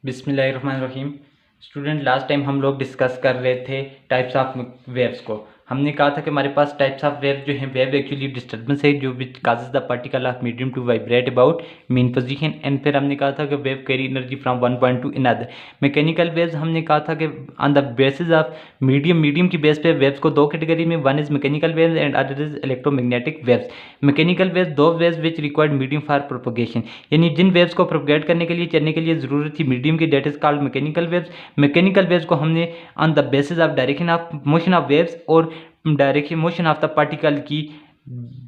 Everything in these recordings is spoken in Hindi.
बिस्मिल्लाहिर्रहमानिर्रहीम। स्टूडेंट, लास्ट टाइम हम लोग डिस्कस कर रहे थे टाइप्स ऑफ वेव्स को। हमने कहा था कि हमारे पास टाइप्स ऑफ वेव जो है, वेव एक्चुअली डिस्टर्बेंस है जो which causes the particle of medium to vibrate about mean position. And फिर हमने कहा था कि wave carry energy from one point to another. Mechanical waves हमने कहा था कि on the basis of medium की बेस पे वेव्स को दो कैटेगरी में, one is mechanical waves and other is electromagnetic waves. Mechanical waves दो waves which required medium for propagation, यानी जिन वेव्स को प्रोपोगेट करने के लिए, चलने के लिए ज़रूरत थी मीडियम की, that is called mechanical waves. Mechanical waves को हमने on the basis of direction of motion of waves और direction motion of the particle की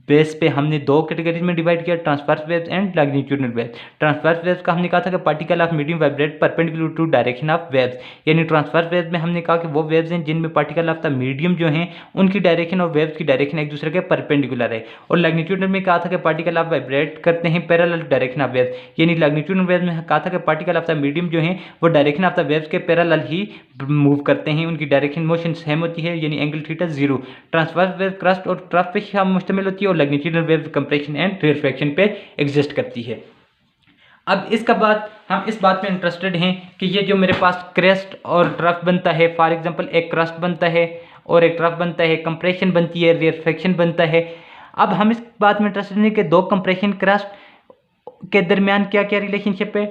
बेस पे हमने दो कैटेगरीज में डिवाइड किया, transverse waves and longitudinal waves. Transverse waves का हमने कहा था कि particle of medium vibrate perpendicular to direction of waves, यानी ट्रांसवर्स वेव्स में हमने कहा कि वो वेव्स हैं जिनमें पार्टिकल ऑफ द मीडियम जो हैं उनकी डायरेक्शन और वेव्स की डायरेक्शन एक दूसरे के परपेंडिकुलर है। और लॉन्गिट्यूडिनल में कहा था कि पार्टिकल ऑफ वाइब्रेट करते हैं पैरेलल डायरेक्शन ऑफ वेव्स, यानी लॉन्गिट्यूडिनल वेव्स में कहा था कि पार्टिकल ऑफ द मीडियम जो हैं वो डायरेक्शन ऑफ द वेव्स के पैरेलल ही मूव करते हैं, उनकी डायरेक्शन मोशन सेम होती है, यानी angle theta zero. Transverse wave crust और ट्रफ पे मुश्तमिल होती है और longitudinal wave compression and refraction पे एग्जिस्ट करती है। अब इसका बाद हम इस बात में इंटरेस्टेड हैं कि ये जो मेरे पास क्रेस्ट और ट्रफ बनता है, फॉर एग्जांपल एक क्रस्ट बनता है और एक ट्रफ बनता है, कंप्रेशन बनती है, रिफ्रैक्शन बनता है। अब हम इस बात में इंटरेस्टेड हैं कि दो कंप्रेशन क्रस्ट के दरमियान क्या क्या रिलेशनशिप है,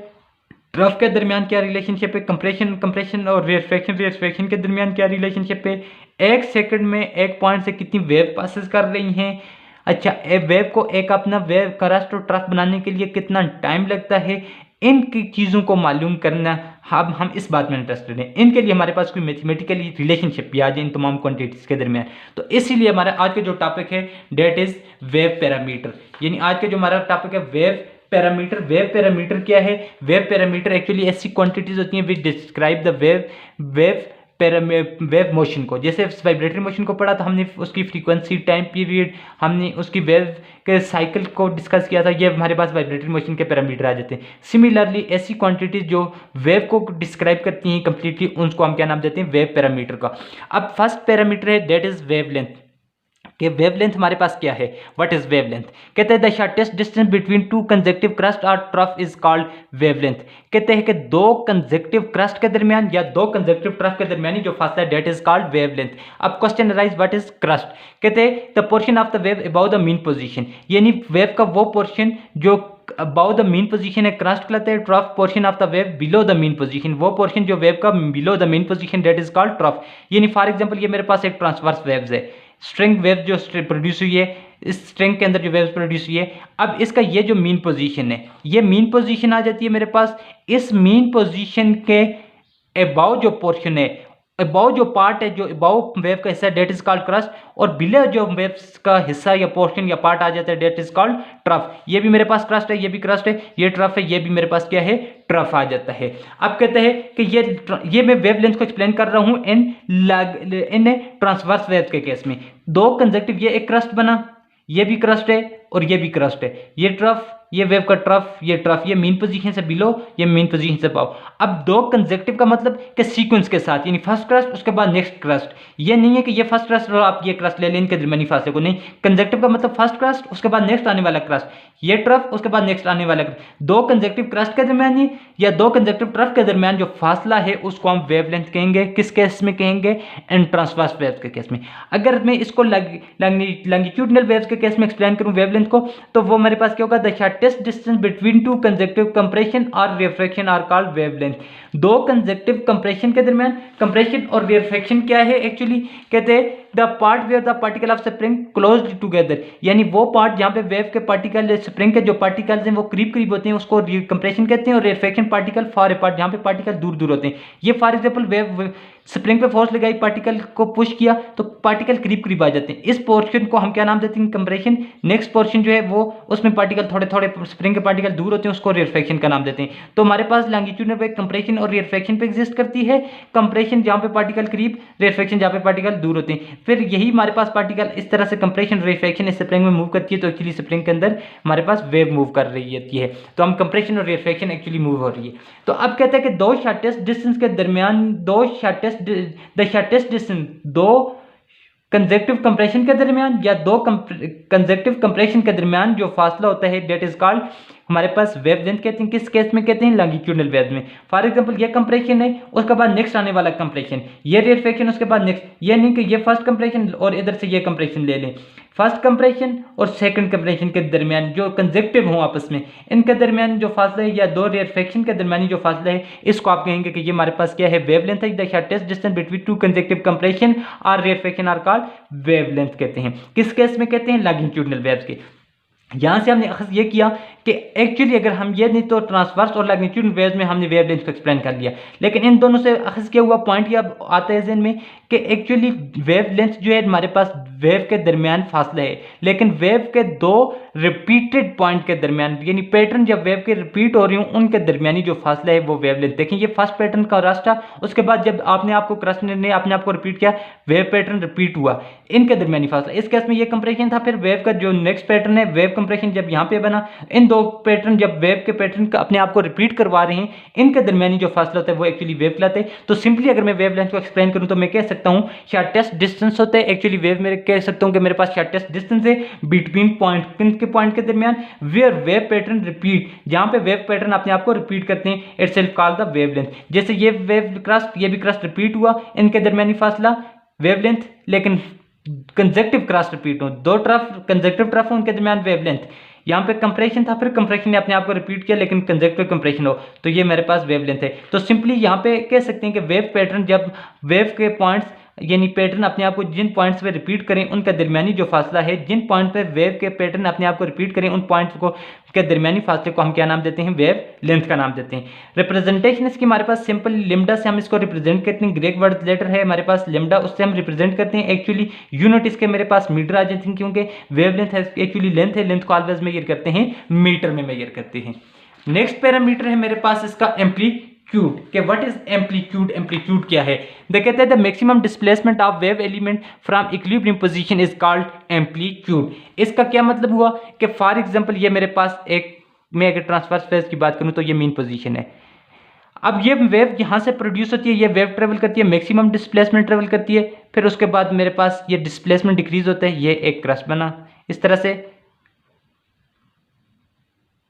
ट्रफ के दरमियान क्या रिलेशनशिप है, कंप्रेशन और रिफ्रैक्शन के दरमियान क्या रिलेशनशिप है, एक सेकंड में एक पॉइंट से कितनी वेव पासेस कर रही हैं। अच्छा, वेव को एक अपना वेव क्रस्ट और ट्रफ बनाने के लिए कितना टाइम लगता है, इनकी चीज़ों को मालूम करना हम इस बात में इंटरेस्टेड हैं। इनके लिए हमारे पास कोई मैथमेटिकली रिलेशनशिप भी आ जाए इन तमाम क्वांटिटीज़ के दरमियान, तो इसीलिए हमारा आज का जो टॉपिक है डेट इज़ वेव पैरामीटर। यानी आज का जो हमारा टॉपिक है वेव पैरामीटर। वेव पैरामीटर क्या है? वेव पैरामीटर एक्चुअली ऐसी क्वांटिटीज होती हैं विच डिस्क्राइब द वेव मोशन को। जैसे वाइब्रेटरी मोशन को पढ़ा तो हमने उसकी फ्रीक्वेंसी, टाइम पीरियड, हमने उसकी वेव के साइकिल को डिस्कस किया था, ये हमारे पास वाइब्रेटरी मोशन के पैरामीटर आ जाते हैं। सिमिलरली ऐसी क्वांटिटीज जो वेव को डिस्क्राइब करती हैं कंप्लीटली, उनको हम क्या नाम देते हैं? वेव पैरामीटर का। अब फर्स्ट पैरामीटर है दैट इज वेवलेंथ। कि वेवलेंथ हमारे पास क्या है? What is wavelength? कहते हैं the shortest distance between two consecutive crest और ट्रफ इज कॉल्ड वेवलेंथ। कहते हैं कि दो कंसेक्टिव क्रस्ट के दरमियान या दो कंसेक्टिव ट्रफ के दरमियान जो फासला है डेट इज कॉल्ड वेवलेंथ। अब question arise what is crest? कहते हैं the portion of the wave about the mean position, यानी वेव का वो पोर्शन जो अबाउट द मीन पोजीशन है क्रस्ट कहलाता है। Trough portion of the wave below the mean position, वो पोर्शन जो वेव का below the mean position that is called trough. यानी फॉर एग्जांपल ये मेरे पास एक ट्रांसवर्स वेव्स है, स्ट्रिंग वेव जो प्रोड्यूस हुई है, इस स्ट्रिंग के अंदर जो वेव्स प्रोड्यूस हुई है। अब इसका ये जो मीन पोजीशन है, ये मीन पोजीशन आ जाती है मेरे पास। इस मीन पोजीशन के अबाउ जो पोर्शन है, अबाउ जो पार्ट है, जो अबाउ वेव का हिस्सा डेट इज कॉल्ड क्रस्ट, और बिलो जो वेव्स का हिस्सा या पोर्शन या पार्ट आ जाता है डेट इज कॉल्ड ट्रफ। ये भी मेरे पास क्रस्ट है, ये भी क्रस्ट है, ये ट्रफ है, ये भी मेरे पास क्या है? ट्रफ आ जाता है। अब कहते हैं कि ये मैं वेवलेंथ को एक्सप्लेन कर रहा हूं इन ट्रांसवर्स वेव्स के केस में। दो कंजक्टिव, ये एक क्रस्ट बना, ये भी क्रस्ट है और ये भी क्रस्ट है, ये ट्रफ, ये वेव का ट्रफ, ये ट्रफ, ये मीन पोजीशन से बिलो, ये मीन पोजीशन से अबाव। अब दो कंसेक्टिव का मतलब कि सीक्वेंस के साथ, यानी फर्स्ट क्रस्ट उसके बाद नेक्स्ट क्रस्ट। ये नहीं है कि ये फर्स्ट क्रस्ट और आप ये क्रस्ट ले लें, इनके दरमियानी फासले को नहीं। कंसेक्टिव का मतलब फर्स्ट क्रस्ट उसके बाद नेक्स्ट आने वाला क्रस्ट, ये ट्रफ उसके बाद नेक्स्ट आने वाला क्रस्ट। दो कंसेक्टिव क्रस्ट के दरमियान या दो कंसेक्टिव ट्रफ के दरमियान जो फासला है उसको हम वेवलेंथ कहेंगे। किस केस में कहेंगे? इन ट्रांसवर्स वेव्स के केस में। अगर मैं इसको लॉन्गिट्यूडिनल वेव्स के केस में एक्सप्लेन करूं वेवलेंथ को, तो वो मेरे पास क्या होगा? The shortest distance between two consecutive compression और रिफ्रैक्शन आर कॉल्ड वेवलेंथ। दो कंसेक्टिव कंप्रेशन के दरमियान, कंप्रेशन और रिफ्रैक्शन क्या है एक्चुअली? कहते हैं the part where the particle of spring closed together, यानी वो पार्ट जहां पे वेव के पार्टिकल, स्प्रिंग के जो पार्टिकल्स हैं वो करीब करीब होते हैं, उसको कंप्रेशन कहते हैं। और रिफ्रैक्शन पार्टिकल फार अपार्ट, जहां पे पार्टिकल दूर दूर होते हैं। ये फॉर एग्जांपल वेव स्प्रिंग पे फोर्स लगाई, पार्टिकल को पुश किया तो पार्टिकल करीब करीब आ जाते हैं। इस पोर्शन को हम क्या नाम देते हैं? कंप्रेशन। नेक्स्ट पोर्शन जो है वो उसमें पार्टिकल थोड़े थोड़े स्प्रिंग के पार्टिकल दूर होते हैं, उसको रिफ्रैक्शन का नाम देते हैं। तो हमारे पास लॉन्गिट्यूडिनल वेव कंप्रेशन और रिफ्रैक्शन पे एग्जिस्ट करती है। कंप्रेशन जहां पे पार्टिकल करीब, रिफ्रैक्शन जहां पे पार्टिकल दूर होते हैं। फिर यही हमारे पास पार्टिकल इस तरह से कंप्रेशन रिफ्रैक्शन इस स्प्रिंग में मूव करती है, तो एक्चुअली स्प्रिंग के अंदर हमारे पास वेव मूव कर रही होती है, तो हम कंप्रेशन और रिफ्रैक्शन एक्चुअली मूव हो रही है। तो अब कहते हैं कि दो शॉर्टेस्ट डिस्टेंस के दरमियान, द शॉर्टेस्ट डिस्टेंस दो कंजेक्टिव कंप्रेशन के दरमियान या दो कंजेक्टिव कंप्रेशन के दरमियान जो फासला होता है डेट इज कॉल्ड हमारे पास वेवलेंथ कहते हैं, किस केस में कहते हैं, लॉन्गिट्यूडनल वेव में। फॉर एग्जांपल ये कंप्रेशन है, उसके बाद नेक्स्ट आने वाला कंप्रेशन, ये रेयरफेक्शन, उसके बाद नेक्स्ट, ये नहीं कि ये फर्स्ट कंप्रेशन और इधर से ये कंप्रेशन ले लें। फर्स्ट कंप्रेशन और सेकंड कंप्रेशन के दरमियान जो कंजेक्टिव हो आपस में, इनके दरमियान जो फासला है, या दो रेयरफेक्शन के दरमियानी जो फासला है, इसको आप कहेंगे कि ये हमारे पास क्या है, वेवलेंथ है। The shortest distance between to conjunctive compression और रेयरफेक्शन आर कॉल्ड वेवलेंथ कहते हैं। किस केस में कहते हैं, लॉन्गिट्यूडनल वेव्स के। यहाँ से हमने अखज़ ये किया कि एक्चुअली अगर हम ये नहीं तो ट्रांसवर्स और लॉन्गिट्यूडनल वेव्स में हमने वेवलेंथ को एक्सप्लेन कर लिया, लेकिन इन दोनों से अखज़ क्या हुआ, पॉइंट ये अब आता है ज़हन में कि एक्चुअली वेवलेंथ जो है हमारे पास वेव के दरमियान फासला है, लेकिन वेव के दो रिपीटेड पॉइंट के दरमियान, यानी पैटर्न जब वेव के रिपीट हो रही हूँ उनके दरमियानी जो फासला है वो वेवलेंथ। देखें ये फर्स्ट पैटर्न का रास्ता, उसके बाद जब आपने आपको क्रस्ट ने अपने आप को रिपीट किया, वेव पैटर्न रिपीट हुआ, इनके दरमियानी फासला। इस केस में ये कंप्रेशन था। फिर वेव का जो नेक्स्ट पैटर्न है, वेव कंप्रेशन, जब यहाँ पे बना, इन दो पैटर्न जब वेव के पैटर्न का अपने आप को रिपीट करवा रहे हैं, इनके दरमियानी जो फासला होता है वो एक्चुअली वेव कहलाते हैं। तो सिंपली अगर मैं वेवलेंथ को एक्सप्लेन करूँ तो मैं कह सकता हूँ शॉर्टेस्ट डिस्टेंस होता है, एक्चुअली वेव में कह सकता हूँ कि मेरे पास शॉर्टेस्ट डिस्टेंस है बिटवीन पॉइंट, किन के पॉइंट के दरमियान, वेयर वेव पैटर्न रिपीट, जहां पे वेव पैटर्न अपने आप को रिपीट करते हैं, it's self called the wavelength. जैसे ये वेव क्रस्ट, ये भी क्रस्ट रिपीट हुआ, इनके दरमियानी फासला वेवलेंथ, लेकिन कंजेक्टिव क्रस्ट रिपीट हो, दो ट्रफ कंजेक्टिव ट्रफ हो, उनके दरमियान वेवलेंथ। यहाँ पे कंप्रेशन था, फिर कंप्रेशन ने अपने आप को रिपीट किया, लेकिन कंजेक्टिव कंप्रेशन हो, तो ये मेरे पास वेवलेंथ है। तो सिंपली यहाँ पे कह सकते हैं कि वेव पैटर्न जब वेव के पॉइंट्स, यानी पैटर्न अपने आप को जिन पॉइंट्स पे रिपीट करें उनका दरमियानी जो फासला है, जिन पॉइंट पे वेव के पैटर्न अपने आप को रिपीट करें उन पॉइंट्स को के दरमियानी फासले को हम क्या नाम देते हैं, वेव लेंथ का नाम देते हैं। रिप्रेजेंटेशन इसकी हमारे पास सिंपल लिम्डा से हम इसको रिप्रेजेंट करते हैं। ग्रीक वर्ड लेटर है हमारे पास लिम्डा, उससे हम रिप्रेजेंट करते हैं। एक्चुअली यूनिट इसके मेरे पास मीटर आ जाती है, क्योंकि वेव लेंथ है एक्चुअली लेंथ है, लेंथ को ऑलवेज मेजर करते हैं मीटर में मेजर करते हैं। नेक्स्ट पैरामीटर है मेरे पास इसका एम्पलीट्यूड, कि व्हाट इज एम्पलीट्यूड, एम्पलीट्यूड क्या है। कहते हैं the maximum displacement of wave element from equilibrium position is called amplitude. इसका क्या मतलब हुआ कि फॉर एग्जांपल ये मेरे पास एक, मैं अगर ट्रांसवर्स फेज की बात करूं तो ये मेन पोजीशन है। अब ये वेव यहां से प्रोड्यूस होती है, ये वेव ट्रेवल करती है, मैक्सिमम डिस्प्लेसमेंट ट्रेवल करती है, फिर उसके बाद मेरे पास ये डिस्प्लेसमेंट डिक्रीज होता है, ये एक क्रस्ट बना इस तरह से,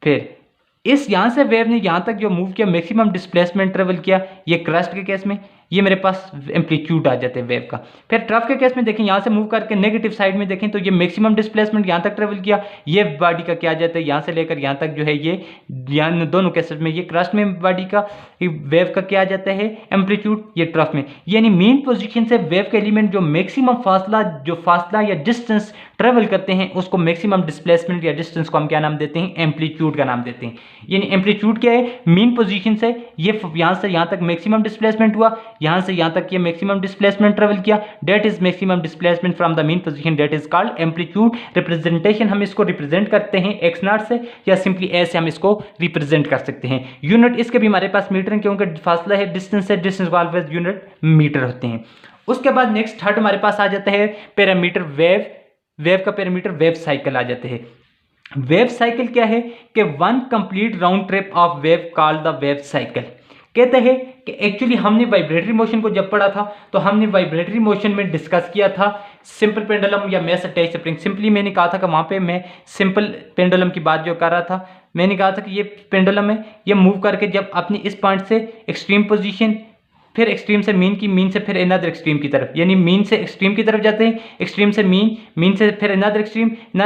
फिर इस यहां से वेव ने यहां तक जो मूव किया, मैक्सिमम डिस्प्लेसमेंट ट्रेवल किया, ये क्रस्ट के केस में, ये मेरे पास एम्पलीट्यूड आ जाते हैं वेव का। फिर ट्रफ के केस में देखें, यहाँ से मूव करके नेगेटिव साइड में देखें तो ये मैक्सिमम डिस्प्लेसमेंट यहाँ तक ट्रेवल किया, ये बॉडी का क्या आ जाता है, यहाँ से लेकर यहाँ तक जो है ये, यहाँ दोनों केसेस में, ये क्रस्ट में बॉडी का वेव का क्या आ जाता है, एम्पलीट्यूड, ये ट्रफ में। यानी मेन पोजीशन से वेव के एलिमेंट जो मैक्सिमम फासला या डिस्टेंस ट्रेवल करते हैं उसको मैक्सिमम डिस्प्लेसमेंट या डिस्टेंस को हम क्या नाम देते हैं, एम्पलीट्यूड का नाम देते हैं। यानी एम्पलीट्यूड क्या है, मेन पोजीशन से ये यहाँ से यहाँ तक मैक्सिमम डिस्प्लेसमेंट हुआ, यहाँ से यहाँ तक ये मैक्सिमम डिस्प्लेसमेंट ट्रेवल किया, that is maximum displacement from the main position, that is called amplitude. Representation हम इसको रिप्रेजेंट करते हैं एक्स नॉट से, या सिंपली ए से हम इसको रिप्रेजेंट कर सकते हैं। यूनिट इसके भी हमारे पास मीटर, क्योंकि फासला है डिस्टेंस से, डिस्टेंस को ऑलवेज यूनिट मीटर होते हैं। उसके बाद नेक्स्ट थर्ड हमारे पास आ जाता है पैरामीटर वेव, वेव का पैरामीटर वेव साइकिल आ जाते हैं। वेव साइकिल क्या है कि one complete round trip of wave called the wave cycle. कहते हैं कि एक्चुअली हमने वाइब्रेटरी मोशन को जब पढ़ा था तो हमने वाइब्रेटरी मोशन में डिस्कस किया था सिंपल पेंडुलम या मैस अटैच स्प्रिंग। सिंपली मैंने कहा था कि वहाँ पे मैं सिंपल पेंडुलम की बात जो कर रहा था, मैंने कहा था कि ये पेंडुलम है, ये मूव करके जब अपनी इस पॉइंट से एक्सट्रीम पोजीशन, फिर एक्सट्रीम से मीन की, मीन से फिर अनदर एक्सट्रीम की तरफ, यानी मीन से एक्सट्रीम की तरफ जाते हैं, एक्सट्रीम से मीन, मीन से फिर अनदर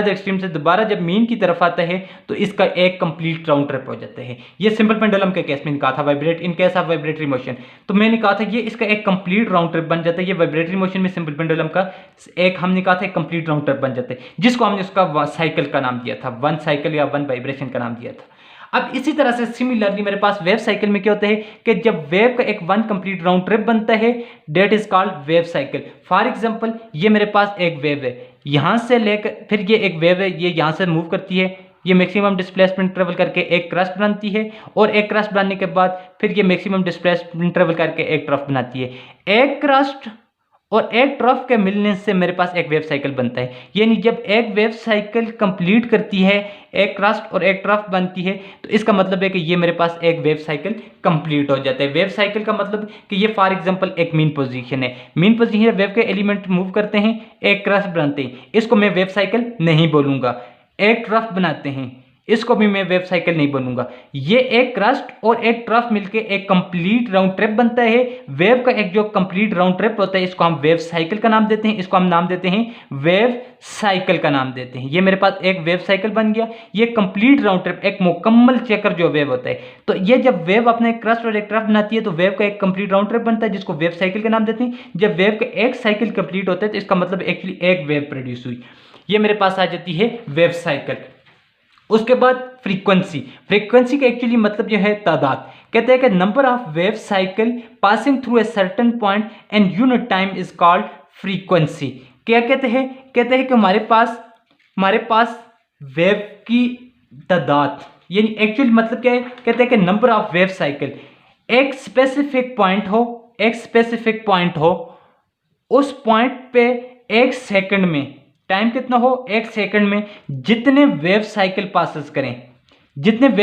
एक्सट्रीम से दोबारा जब मीन की तरफ आता है तो इसका एक कंप्लीट राउंड ट्रिप हो जाता है। ये सिंपल पेंडुलम के केस में कहा था, vibrate in case of vibratory motion, तो मैंने कहा था ये इसका एक कंप्लीट राउंड ट्रिप बन जाता है। ये वाइब्रेटरी मोशन में सिंपल पेंडुलम का एक हमने कहा था एक कंप्लीट राउंड ट्रिप बन जाता है, जिसको हमने उसका साइकिल का नाम दिया था, वन साइकिल या वन वाइब्रेशन का नाम दिया था। अब इसी तरह से सिमिलरली मेरे पास वेव साइकिल में क्या होता है कि जब वेव का एक वन कंप्लीट राउंड ट्रिप बनता है, that is called wave cycle. For example ये मेरे पास एक वेव है, यहां से लेकर फिर ये एक वेव है, ये यहां से मूव करती है, ये मैक्सिमम डिस्प्लेसमेंट ट्रेवल करके एक क्रस्ट बनती है, और एक क्रस्ट बनने के बाद फिर ये मैक्सिमम डिस्प्लेसमेंट ट्रेवल करके एक ट्रफ बनाती है। एक क्रस्ट और एक ट्रफ के मिलने से मेरे पास एक वेव साइकिल बनता है। यानी जब एक वेव साइकिल कंप्लीट करती है, एक क्रस्ट और एक ट्रफ बनती है, तो इसका मतलब है कि ये मेरे पास एक वेव साइकिल कंप्लीट हो जाता है। वेव साइकिल का मतलब कि ये फॉर एग्जांपल एक मीन पोजीशन है, मीन पोजीशन वेव के एलिमेंट मूव करते हैं, एक क्रस्ट बनाते हैं, इसको मैं वेव साइकिल नहीं बोलूँगा। एक ट्रफ बनाते हैं, इसको भी मैं वेव साइकिल नहीं बनूंगा। ये एक क्रस्ट और एक ट्रफ मिलके एक कंप्लीट राउंड ट्रिप बनता है। वेव का एक जो कंप्लीट राउंड ट्रिप होता है इसको हम वेव साइकिल का नाम देते हैं, इसको हम नाम देते हैं वेव साइकिल का नाम देते हैं। ये मेरे पास एक वेव साइकिल बन गया। ये कंप्लीट राउंड ट्रिप एक मुकम्मल चक्कर जो वेव होता है, तो ये जब वेव अपने क्रस्ट और एक ट्रफ बनाती है तो वेव का एक कंप्लीट राउंड ट्रिप बनता है जिसको वेव साइकिल का नाम देते हैं। जब वेव का एक साइकिल कंप्लीट होता है तो इसका मतलब एक्चुअली एक वेव प्रोड्यूस हुई। ये मेरे पास आ जाती है वेव साइकिल। उसके बाद फ्रीक्वेंसी। फ्रीक्वेंसी का एक्चुअली मतलब जो है तादाद। कहते हैं कि number of wave cycle passing through a certain point and unit time is called frequency. क्या कहते हैं? कहते हैं कि हमारे पास वेव की तादाद, यानी एक्चुअल मतलब क्या है? कहते हैं कि नंबर ऑफ वेव साइकिल, एक स्पेसिफिक पॉइंट हो, उस पॉइंट पे एक सेकंड में टाइम कितना हो, एक सेकंड में जितने वेव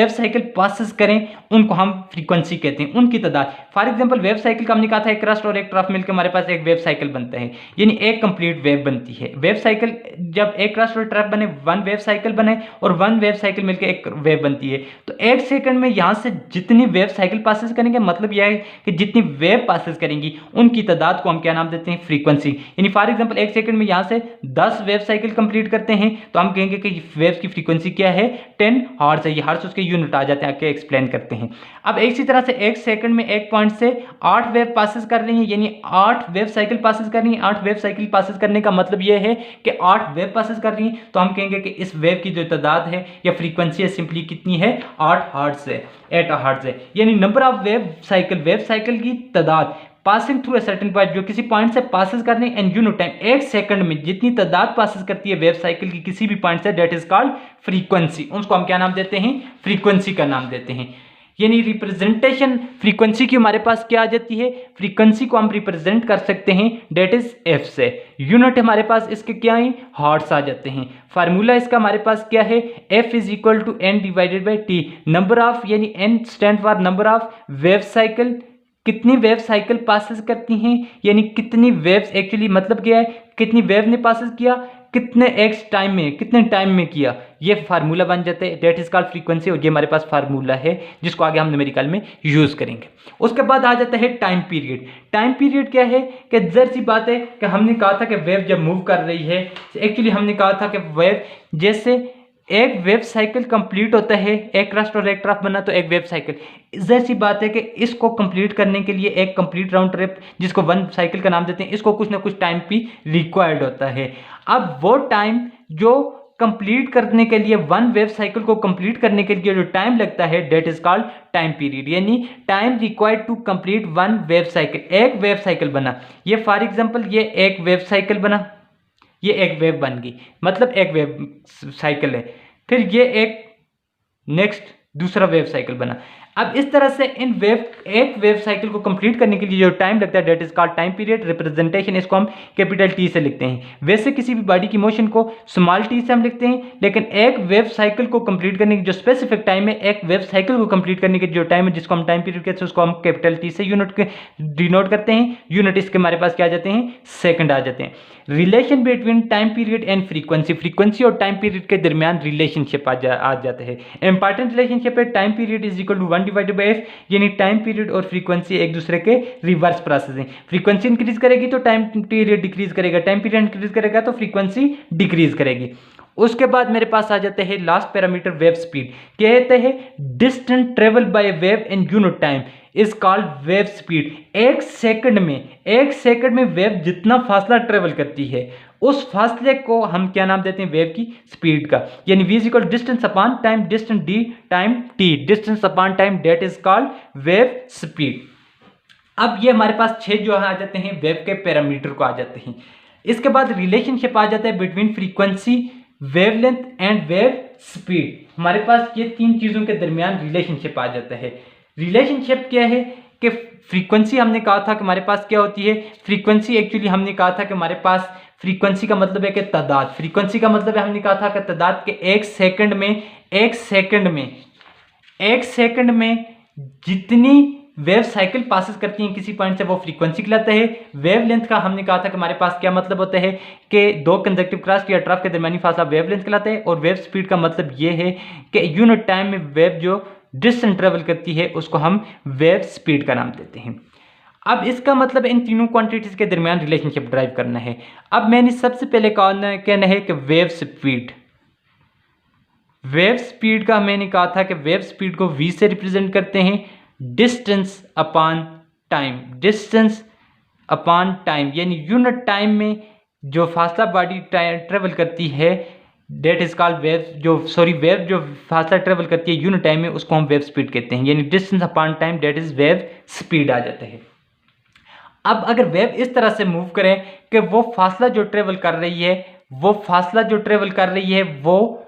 साइकिल पासेस करें उनको हम फ्रीक्वेंसी कहते हैं, उनकी तादाद। फॉर एग्जांपल वेव साइकिल का हमने कहा था एक क्रस्ट और एक ट्रफ मिलकर हमारे पास एक वेव साइकिल बनता है, यानी एक कंप्लीट वेव बनती है। वेव साइकिल जब एक क्रस्ट और ट्रफ बने, वन वेव साइकिल बने और वन वेव साइकिल मिलकर एक वेव बनती है। तो एक सेकंड में यहां से जितनी वेव साइकिल पासेस करेंगे, मतलब यह है कि जितनी वेव पासेस करेंगी उनकी तादाद को हम क्या नाम देते हैं? फ्रीक्वेंसी। यानी फॉर एग्जांपल एक सेकंड में यहां से 10 वेव साइकिल कंप्लीट करते हैं तो हम कहेंगे कि वेव की फ्रीक्वेंसी क्या है? 10 हर्ट्ज है। ये हर्ट्ज उसके यूनिट आ जाते हैं, आके एक्सप्लेन करते हैं। अब इसी तरह से एक सेकंड में एक पॉइंट से 8 वेव पासेस कर रही है, यानी 8 वेव साइकिल पासेस कर रही है। 8 वेव साइकिल पासेस करने का मतलब यह है कि 8 वेव पासेस कर रही है, तो हम कहेंगे कि इस वेव की जो तादाद है या फ्रीक्वेंसी है सिंपली कितनी है? 8 हर्ट्ज है, 8 हर्ट्ज है। यानी नंबर ऑफ वेव साइकिल की तादाद passing through a certain point, जो किसी पॉइंट से पासेस करने एंड यूनिट टाइम, एक सेकंड में जितनी तादाद पासेस करती है वेव साइकिल की किसी भी पॉइंट से, दैट इज कॉल्ड फ्रीक्वेंसी। उसको हम क्या नाम देते हैं? फ्रीक्वेंसी का नाम देते हैं। यानी रिप्रेजेंटेशन फ्रीक्वेंसी की हमारे पास क्या आ जाती है? फ्रीक्वेंसी को हम रिप्रेजेंट कर सकते हैं दैट इज एफ से। यूनिट हमारे पास इसके क्या है? हर्ट्ज आ जाते हैं। फार्मूला इसका हमारे पास क्या है? F is equal to N divided by T. Number of, यानी N stand for number of wave cycle, कितनी वेव साइकिल पासेस करती हैं, यानी कितनी वेव्स, एक्चुअली मतलब क्या है? कितनी वेव ने पासेस किया, कितने कितने टाइम में किया, ये फार्मूला बन जाते हैं, डेट इज कॉल्ड फ्रीक्वेंसी। और ये हमारे पास फार्मूला है जिसको आगे हम न्यूमेरिकल में यूज करेंगे। उसके बाद आ जाता है टाइम पीरियड। टाइम पीरियड क्या है? कि जर सी बात है कि हमने कहा था कि वेव जब मूव कर रही है, एक्चुअली हमने कहा था कि वेव जैसे एक वेव साइकिल कंप्लीट होता है, एक क्रस्ट और एक ट्रफ बना तो एक वेव साइकिल। जैसी बात है कि इसको कंप्लीट करने के लिए एक कंप्लीट राउंड ट्रिप जिसको वन साइकिल का नाम देते हैं, इसको कुछ ना कुछ टाइम भी रिक्वायर्ड होता है। अब वो टाइम जो कंप्लीट करने के लिए, वन वेव साइकिल को कंप्लीट करने के लिए जो टाइम लगता है that is called time period. यानी time required to complete one wave cycle. एक वेव साइकिल बना, ये फॉर एग्जांपल ये एक वेव साइकिल बना, ये एक वेव बन गई, मतलब एक वेव साइकिल है। फिर ये एक नेक्स्ट दूसरा वेव साइकिल बना। अब इस तरह से एक वेव साइकिल को कंप्लीट करने के लिए जो टाइम लगता है that is called time period. Representation इसको हम कैपिटल टी से लिखते हैं। वैसे किसी भी बॉडी की मोशन को स्मॉल टी से हम लिखते हैं, लेकिन एक वेव साइकिल को कंप्लीट करने की जो स्पेसिफिक टाइम है, एक वेव साइकिल को कंप्लीट करने की जो टाइम है जिसको हम टाइम पीरियड कहते हैं, उसको हम कैपिटल टी से यूनिट के डिनोट करते हैं। यूनिट इसके हमारे पास क्या आ जाते हैं? सेकंड आ जाते हैं। Relation between time period and frequency. Frequency और टाइम पीरियड के दरमियान रिलेशनशिप आ जाता है। इंपॉर्टेंट रिलेशनशिप है time period is equal to 1 divided by F, यानी टाइम पीरियड और फ्रीक्वेंसी एक दूसरे के रिवर्स प्रोसेस हैं। फ्रीक्वेंसी इंक्रीज करेगी तो टाइम पीरियड डिक्रीज करेगा, टाइम पीरियड इंक्रीज करेगा तो फ्रीक्वेंसी डिक्रीज करेगी। उसके बाद मेरे पास आ जाते हैं लास्ट पैरामीटर वेव स्पीड। कहते हैं distance travel by wave in unit time is called wave speed. एक सेकंड में वेव जितना फासला ट्रेवल करती है उस फासले को हम क्या नाम देते हैं? वेव की स्पीड का। यानी v is equal distance upon time, distance d time t, distance upon time that is called wave speed. अब ये हमारे पास 6 जो आ जाते हैं वेव के पैरामीटर को आ जाते हैं। इसके बाद रिलेशनशिप आ जाता है between frequency, wavelength and wave speed. हमारे पास ये 3 चीजों के दरमियान रिलेशनशिप आ जाता है। रिलेशनशिप क्या है कि फ्रीक्वेंसी हमने कहा था कि हमारे पास क्या होती है? फ्रीक्वेंसी एक्चुअली हमने कहा था कि हमारे पास फ्रीक्वेंसी का मतलब है कि तादाद। फ्रीक्वेंसी का मतलब है हमने कहा था कि तादाद के एक सेकंड में जितनी वेव साइकिल पासिस करती हैं किसी पॉइंट से वो फ्रीक्वेंसी कहलाता है। वेव लेंथ का हमने कहा था कि हमारे पास क्या मतलब होता है कि दो कंजक्टिव क्रस्ट या ट्रफ के दरमियानी फासला वेव लेंथ कहलाता है। और वेव स्पीड का मतलब ये है कि यूनिट टाइम में वेव जो डिस्टेंस ट्रेवल करती है उसको हम वेव स्पीड का नाम देते हैं। अब इसका मतलब इन तीनों क्वांटिटीज के दरमियान रिलेशनशिप ड्राइव करना है। अब मैंने सबसे पहले कहना है कि वेव स्पीड का मैंने कहा था कि वेव स्पीड को v से रिप्रेजेंट करते हैं, डिस्टेंस अपॉन टाइम, यानी यूनिट टाइम में जो फासला बॉडी ट्रेवल करती है डेट इज कॉल्ड वेव जो फासला ट्रेवल करती है यूनिट टाइम में उसको हम वेव स्पीड कहते हैं, यानी distance upon time that is wave speed आ जाता है। अब अगर वेव इस तरह से मूव करें कि वो फासला जो ट्रेवल कर रही है वो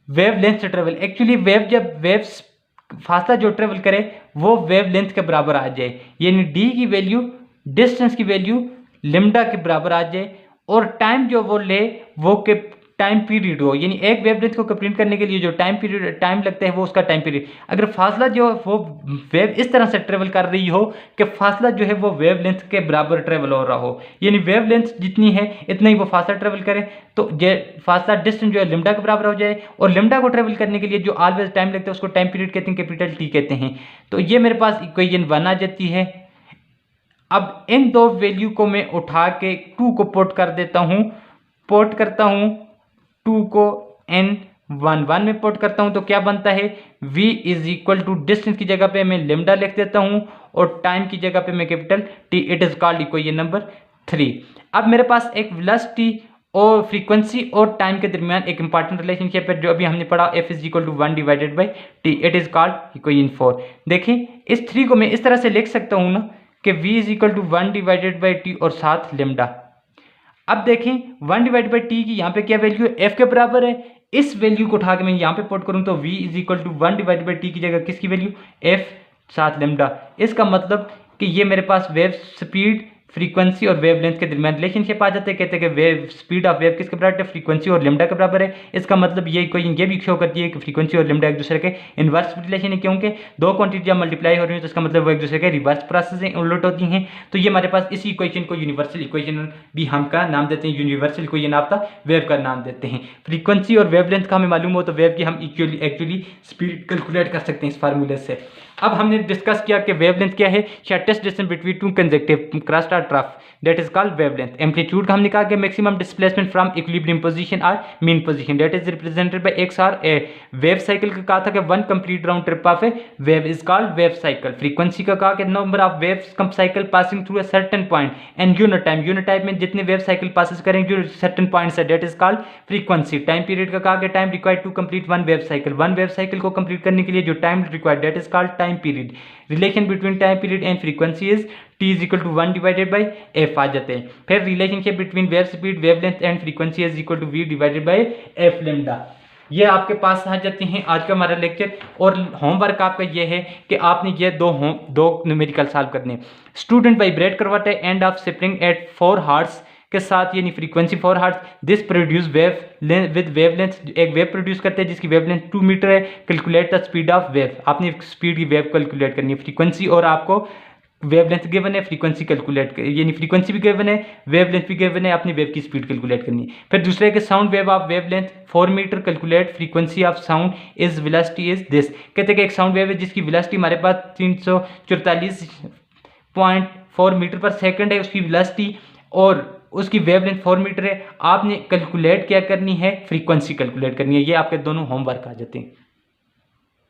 वेव लेंथ से ट्रेवल, एक्चुअली वेव फासला जो ट्रेवल करे वो वेव लेंथ के बराबर आ जाए, यानी डी की वैल्यू डिस्टेंस की वैल्यू लिम्डा के बराबर आ जाए, और टाइम जो वो ले वो के टाइम पीरियड हो, यानी एक वेवलेंथ को कंप्लीट करने के लिए जो टाइम लगता है वो उसका टाइम पीरियड। अगर फासला जो वो वेव इस तरह से ट्रेवल कर रही हो कि फासला जो है वो वेवलेंथ के बराबर ट्रेवल हो रहा हो, यानी वेवलेंथ जितनी है इतना ही वो फासला ट्रेवल करे, तो फासला डिस्टेंस जो है लिम्डा के बराबर हो जाए। और लिम्डा को ट्रेवल करने के लिए जो ऑलवेज टाइम लगता है उसको टाइम पीरियड कहते हैं, कैपिटल टी कहते हैं। तो ये मेरे पास इक्वेशन 1 आ जाती है। अब इन दो वैल्यू को मैं उठा के 2 को पुट करता हूं 2 को n1 में पुट करता हूं तो क्या बनता है, v is equal to distance की जगह पे मैं लिम्डा लिख देता हूं और टाइम की जगह पे मैं capital T. It is called equation number 3। अब मेरे पास एक वेलोसिटी और फ्रीक्वेंसी और टाइम के दरमियान एक इंपॉर्टेंट रिलेशनशिप है जो अभी हमने पढ़ा, f is equal to 1 divided by T. It is called equation 4। देखिए इस 3 को मैं इस तरह से लिख सकता हूं ना कि v is equal to 1 divided by T और साथ लिम्डा। अब देखें 1 डिवाइड बाई टी की यहाँ पे क्या वैल्यू है, f के बराबर है। इस वैल्यू को उठा के मैं यहाँ पे पुट करूँ तो v is equal to 1 divide by T की जगह किसकी वैल्यू, f साथ लेमडा। इसका मतलब कि ये मेरे पास वेव स्पीड, फ्रीक्वेंसी और वेव लेंथ के दरमियान रिलेशनशिप आ जाते हैं। कहते हैं कि वेव स्पीड ऑफ वेव किसके बराबर है, फ्रीक्वेंसी और लेमडा के बराबर है। इसका मतलब ये भी शो करती है कि फ्रीक्वेंसी और लेमडा एक दूसरे के इनवर्स रिलेशन है, क्योंकि दो क्वांटिटी जब मल्टीप्लाई हो रही है तो इसका मतलब वो एक दूसरे के रिवर्स प्रोसेस में उलट होती हैं। तो ये हमारे पास इसी इक्वेशन को यूनिवर्सल इक्वेशन भी हम का नाम देते हैं, universal equation of the wave का नाम देते हैं। फ्रीक्वेंसी और वेव लेंथ का हमें मालूम हो तो वेव की हम एक्चुअली स्पीड कैलकुलेट कर सकते हैं इस फार्मूले से। अब हमने डिस्कस किया कि वेवलेंथ क्या है, shortest distance between two consecutive crest और trough, that is called wavelength. Amplitude का हमने कहा कि maximum displacement from equilibrium position और mean position, that is represented by X or A. Wave cycle का कहा था कि 1 complete round trip of a wave is called wave cycle. Frequency का कहा कि number of waves cycle passing through a certain point and unit time में जितने वेव साइकिल पासिस करेंगे जो सर्टेन पॉइंट्स है, that is called frequency. Time period का कहा कि time required to complete one wave cycle को कंप्लीट करने के लिए जो time required, that is called time period. Relation between time period and frequency is t is equal to 1 divided by f आ जाते हैं। फिर relationship between wave speed, wave length and frequency is equal to v divided by f lambda. ये आपके पास आ जाते हैं आज का हमारा लेक्चर। और होमवर्क आपका ये है कि आपने ये दो न्यूमेरिकल सॉल्व करने हैं। स्टूडेंट वाइब्रेट करवाता है end of spring at 4 hertz के साथ, यानी frequency 4 hertz. This produce wave with wavelength, एक वेव प्रोड्यूस करते हैं जिसकी वेवलेंथ 2 मीटर है। Calculate the speed of wave, आपने स्पीड की वेव कैलकुलेट करनी है। फ्रीक्वेंसी और आपको वेवलेंथ गिवन है, फ्रीक्वेंसी कैलकुलेट यानी फ्रीक्वेंसी भी गिवन है, वेवलेंथ भी गिवन है, अपनी वेव की स्पीड कैलकुलेट करनी है। फिर दूसरे के sound wave of wavelength 4 metre, calculate frequency of sound is velocity is this. कहते हैं कि एक साउंड वेव है जिसकी वेलोसिटी हमारे पास 344.4 मीटर पर सेकंड है उसकी वेलोसिटी, और उसकी वेवलेंथ 4 मीटर है। आपने कैलकुलेट क्या करनी है, फ्रीक्वेंसी कैलकुलेट करनी है। ये आपके दोनों होमवर्क आ जाते हैं।